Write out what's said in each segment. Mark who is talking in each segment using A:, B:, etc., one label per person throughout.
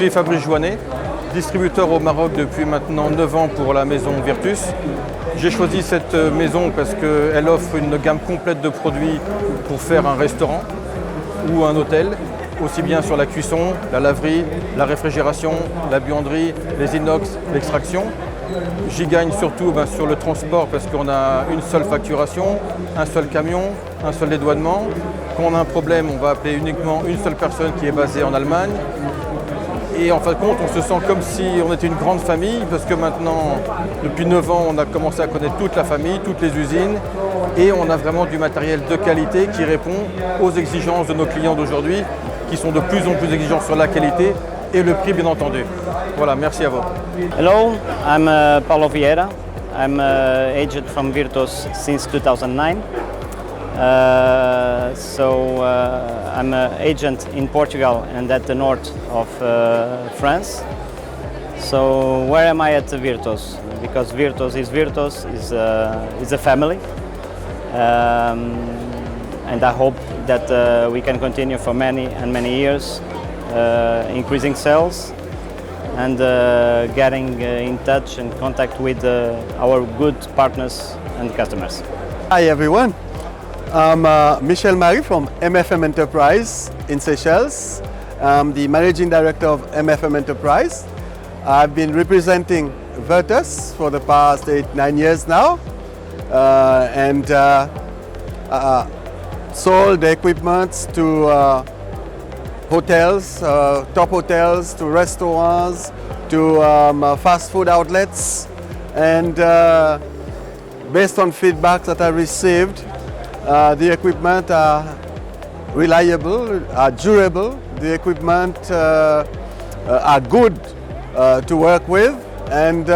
A: suis Fabrice Joannet, distributeur au Maroc depuis maintenant 9 ans pour la maison Virtus. J'ai choisi cette maison parce qu'elle offre une gamme complète de produits pour faire un restaurant ou un hôtel, aussi bien sur la cuisson, la laverie, la réfrigération, la buanderie, les inox, l'extraction. J'y gagne surtout sur le transport parce qu'on a une seule facturation, un seul camion, un seul dédouanement. Quand on a un problème, on va appeler uniquement une seule personne qui est basée en Allemagne. Et en fin de compte, on se sent comme si on était une grande famille parce que maintenant, depuis 9 ans, on a commencé à connaître toute la famille, toutes les usines et on a vraiment du matériel de qualité qui répond aux exigences de nos clients d'aujourd'hui qui sont de plus en plus exigeants sur la qualité et le prix bien entendu. Voilà, merci à vous.
B: Hello, I'm Paulo Vieira. I'm agent from Virtus since 2009. I'm an agent in Portugal and at the north of France. So where am I at Virtus? Because Virtus is a family, and I hope that we can continue for many and many years, increasing sales and getting in touch and contact with our good partners and customers.
C: Hi everyone. I'm Michel Marie from MFM Enterprise in Seychelles. I'm the Managing Director of MFM Enterprise. I've been representing Virtus for the past 8-9 years now and sold the equipment to hotels, top hotels, to restaurants, to fast food outlets, and based on feedback that I received, the equipment are reliable, are durable, the equipment are good to work with, and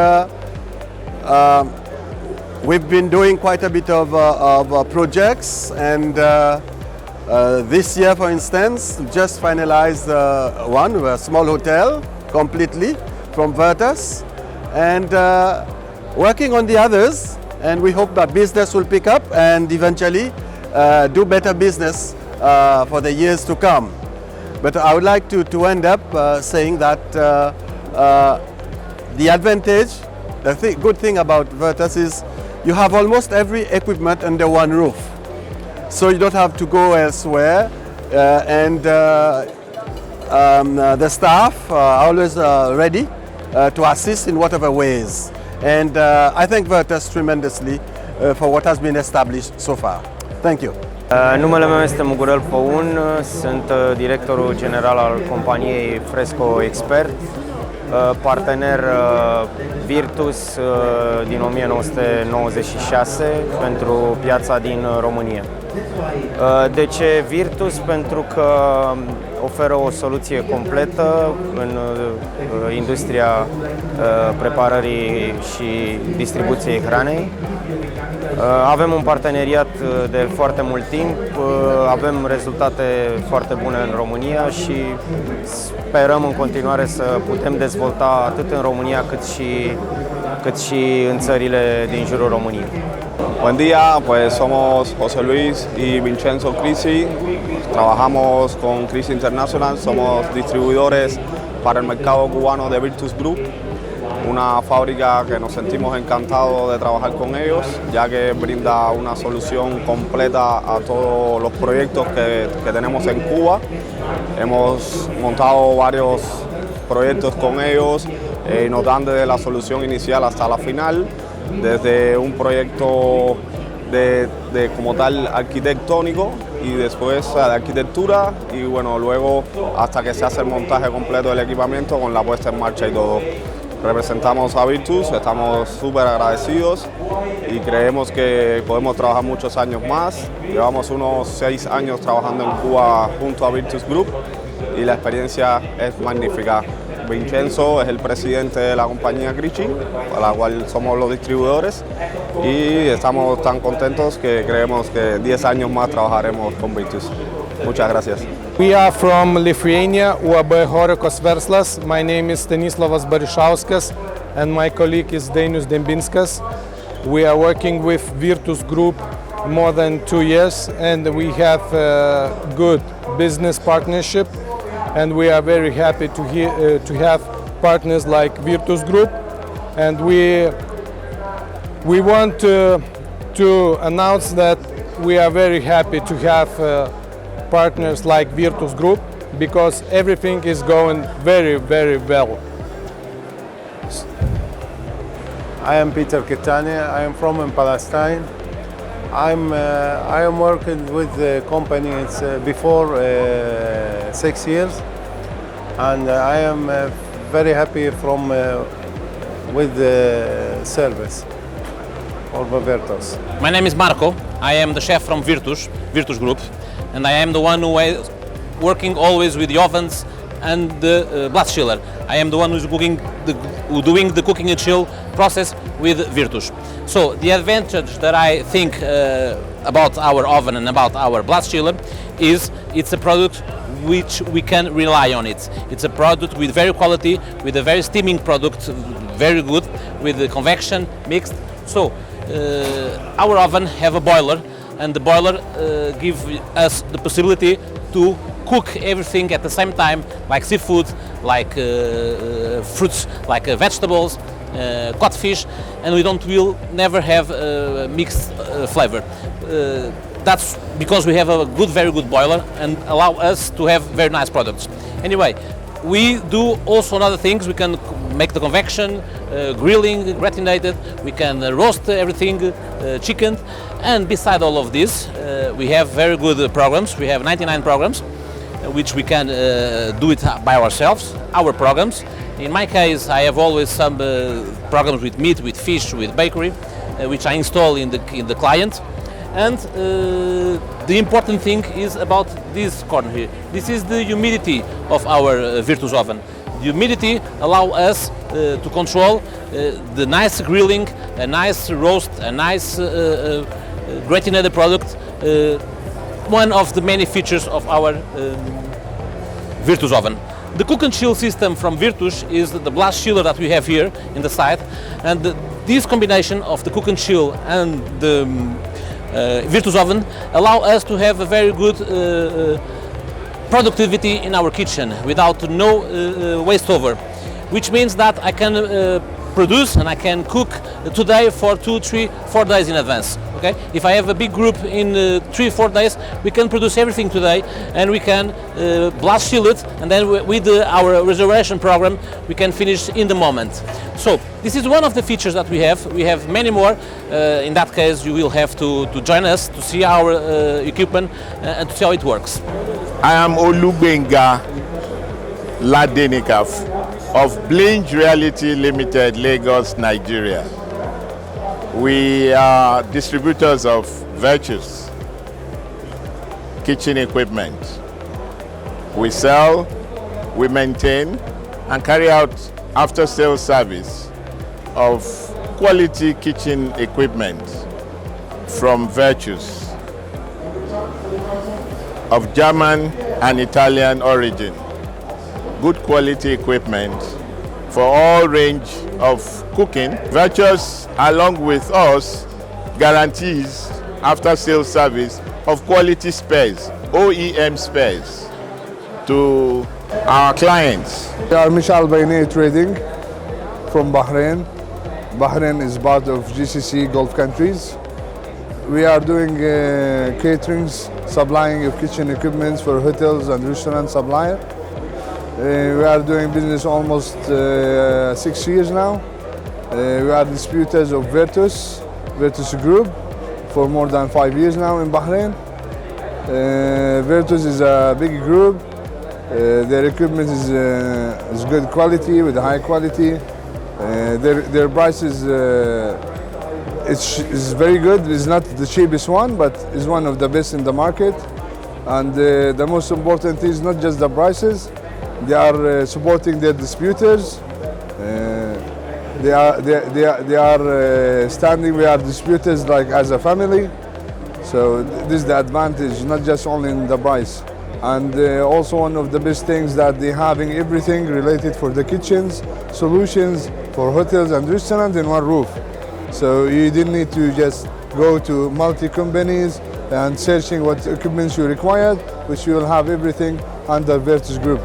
C: we've been doing quite a bit of projects, and this year, for instance, just finalized one, a small hotel completely from Virtus, and working on the others. And we hope that business will pick up and eventually do better business for the years to come. But I would like to end up saying that the advantage, the good thing about Virtus is you have almost every equipment under one roof. So you don't have to go elsewhere, and the staff are always ready to assist in whatever ways. And I thank Virtus tremendously for what has been established so far. Thank you.
D: Numele meu este Mugurel Păun, sunt directorul general al companiei Fresco Expert, partener Virtus din 1996 pentru piața din România. De ce Virtus? Pentru că oferă o soluție completă în industria preparării și distribuției hranei. Avem un parteneriat de foarte mult timp, avem rezultate foarte bune în România și sperăm în continuare să putem dezvolta atât în România cât și în țările din jurul României.
E: Buen día, pues somos José Luis y Vincenzo Crisi, trabajamos con Crisi International, somos distribuidores para el mercado cubano de Virtus Group, una fábrica que nos sentimos encantados de trabajar con ellos, ya que brinda una solución completa a todos los proyectos que tenemos en Cuba. Hemos montado varios proyectos con ellos y nos dan desde la solución inicial hasta la final, desde un proyecto de como tal arquitectónico y después de arquitectura y bueno, luego hasta que se hace el montaje completo del equipamiento con la puesta en marcha y todo. Representamos a Virtus, estamos súper agradecidos y creemos que podemos trabajar muchos años más. Llevamos unos 6 años trabajando en Cuba junto a Virtus Group y la experiencia es magnífica. Vincenzo es el presidente de la compañía Crisi, a la cual somos los distribuidores, y estamos tan contentos que creemos que 10 años más trabajaremos con Virtus. Muchas gracias.
F: We are from Lithuania, UAB Horekos Verslas. My name is Stanislavas Barišauskas and my colleague is Dainius Dembinskas. We are working with Virtus Group more than 2 years and we have a good business partnership. and we are very happy to have partners like Virtus Group, and we want to announce that we are very happy to have partners like Virtus Group, because everything is going very, very well.
G: I am Peter Kitane. I am from Palestine. I am working with the company before 6 years, and I am very happy with the service of Virtus.
H: My name is Marco. I am the chef from Virtus Group, and I am the one who is working always with the ovens and the blast chiller. I am the one who's doing the cooking and chill process with Virtus. So the advantage that I think about our oven and about our blast chiller is it's a product which we can rely on it. It's a product with very quality, with a very steaming product, very good, with the convection mixed. So our oven have a boiler, and the boiler gives us the possibility to cook everything at the same time, like seafood, like fruits, like vegetables, cod fish, and will never have mixed flavor. That's because we have a very good boiler and allow us to have very nice products. Anyway, we do also other things. We can make the convection, grilling, gratinated. We can roast everything, chicken, and beside all of this, we have very good programs. We have 99 programs, which we can do it by ourselves. Our programs. In my case, I have always some programs with meat, with fish, with bakery, which I install in the client. And the important thing is about this corner here. This is the humidity of our Virtus oven. The humidity allows us to control the nice grilling, a nice roast, a nice gratinated product. One of the many features of our Virtus oven. The cook and chill system from Virtus is the blast chiller that we have here in the side, and this combination of the cook and chill and the Virtus oven allow us to have a very good productivity in our kitchen without no waste over, which means that I can produce and I can cook today for 2, 3, 4 days in advance. Okay? If I have a big group in 3, 4 days, we can produce everything today, and we can blast chill it, and then with our reservation program we can finish in the moment. So this is one of the features that we have. We have many more. In that case, you will have to join us to see our equipment and to see how it works.
I: I am Olubenga Ladenika of Blinge Reality Limited, Lagos, Nigeria. We are distributors of Virtus kitchen equipment. We sell, we maintain, and carry out after-sales service of quality kitchen equipment from Virtus of German and Italian origin. Good quality equipment for all range of cooking. Virtus, along with us, guarantees after-sales service of quality spares, OEM spares, to our clients.
J: We are Mishal Bainay Trading from Bahrain. Bahrain is part of GCC Gulf countries. We are doing caterings, supplying of kitchen equipment for hotels and restaurant supplier. We are doing business almost 6 years now. We are distributors of Virtus Group for more than 5 years now in Bahrain. Virtus is a big group. Their equipment is good quality with high quality. Their price is very good. It's not the cheapest one, but it's one of the best in the market. And the most important is not just the prices. They are supporting their distributors. They are standing with our distributors like as a family. So this is the advantage, not just only in the price. And also one of the best things that they having everything related for the kitchens, solutions for hotels and restaurants in one roof. So you didn't need to just go to multi companies and searching what equipment you required, which you will have everything under Virtus Group.